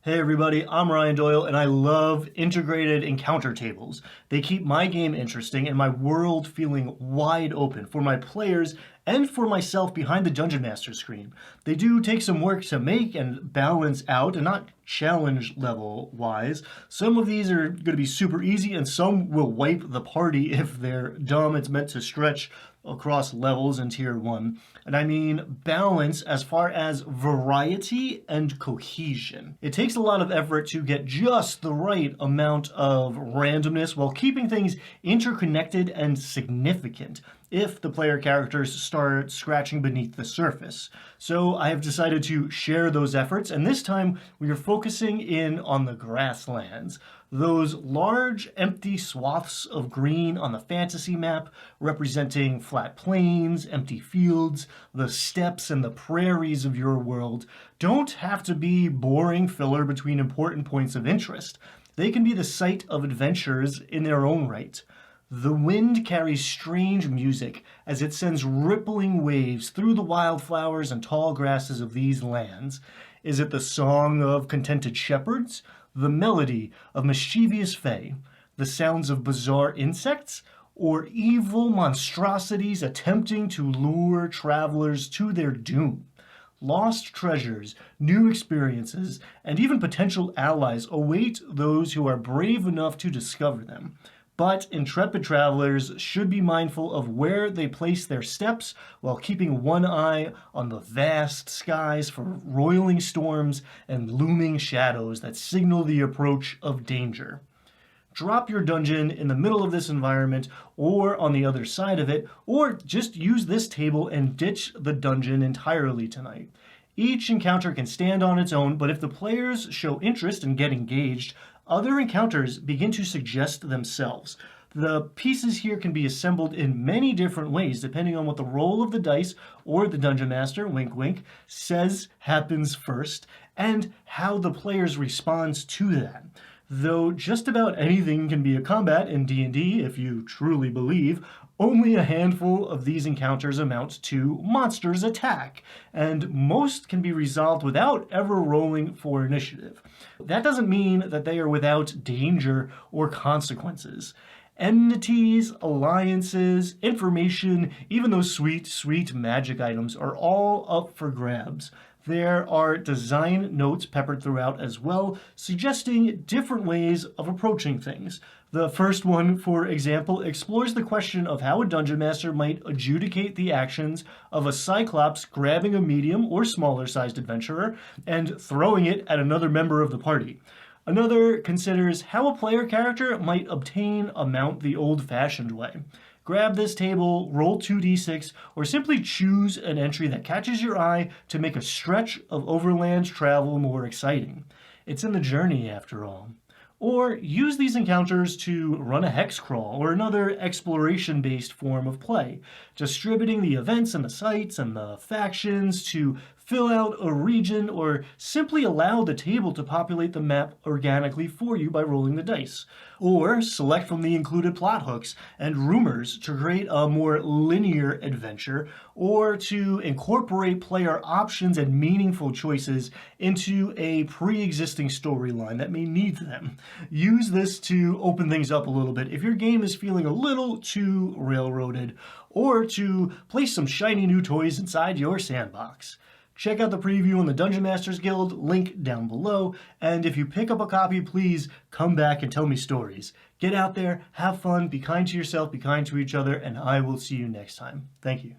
Hey everybody, I'm Ryan Doyle and I love integrated encounter tables. They keep my game interesting and my world feeling wide open for my players and for myself behind the Dungeon Master screen. They do take some work to make and balance out, and not challenge level wise. Some of these are going to be super easy and some will wipe the party if they're dumb. It's meant to stretch across levels in tier 1. And I mean balance as far as variety and cohesion. It takes a lot of effort to get just the right amount of randomness while keeping things interconnected and significant if the player characters start scratching beneath the surface. So I have decided to share those efforts, and this time we are focusing in on the grasslands. Those large empty swaths of green on the fantasy map representing flat plains, empty fields, the steppes and the prairies of your world don't have to be boring filler between important points of interest. They can be the site of adventures in their own right. The wind carries strange music as it sends rippling waves through the wildflowers and tall grasses of these lands. Is it the song of contented shepherds? The melody of mischievous fae? The sounds of bizarre insects? Or evil monstrosities attempting to lure travelers to their doom? Lost treasures, new experiences, and even potential allies await those who are brave enough to discover them. But intrepid travelers should be mindful of where they place their steps while keeping one eye on the vast skies for roiling storms and looming shadows that signal the approach of danger. Drop your dungeon in the middle of this environment or on the other side of it, or just use this table and ditch the dungeon entirely tonight. Each encounter can stand on its own, but if the players show interest and get engaged, other encounters begin to suggest themselves. The pieces here can be assembled in many different ways depending on what the roll of the dice or the Dungeon Master, wink wink, says happens first, and how the players respond to that. Though just about anything can be a combat in D&D if you truly believe, only a handful of these encounters amount to monsters attack, and most can be resolved without ever rolling for initiative. That doesn't mean that they are without danger or consequences. Enmities, alliances, information, even those sweet, sweet magic items are all up for grabs. There are design notes peppered throughout as well, suggesting different ways of approaching things. The first one, for example, explores the question of how a dungeon master might adjudicate the actions of a cyclops grabbing a medium or smaller sized adventurer and throwing it at another member of the party. Another considers how a player character might obtain a mount the old-fashioned way. Grab this table, roll 2d6, or simply choose an entry that catches your eye to make a stretch of overland travel more exciting. It's in the journey, after all. Or use these encounters to run a hex crawl or another exploration-based form of play, distributing the events and the sites and the factions to fill out a region, or simply allow the table to populate the map organically for you by rolling the dice. Or select from the included plot hooks and rumors to create a more linear adventure, or to incorporate player options and meaningful choices into a pre-existing storyline that may need them. Use this to open things up a little bit if your game is feeling a little too railroaded, or to place some shiny new toys inside your sandbox. Check out the preview on the Dungeon Masters Guild, link down below, and if you pick up a copy, please come back and tell me stories. Get out there, have fun, be kind to yourself, be kind to each other, and I will see you next time. Thank you.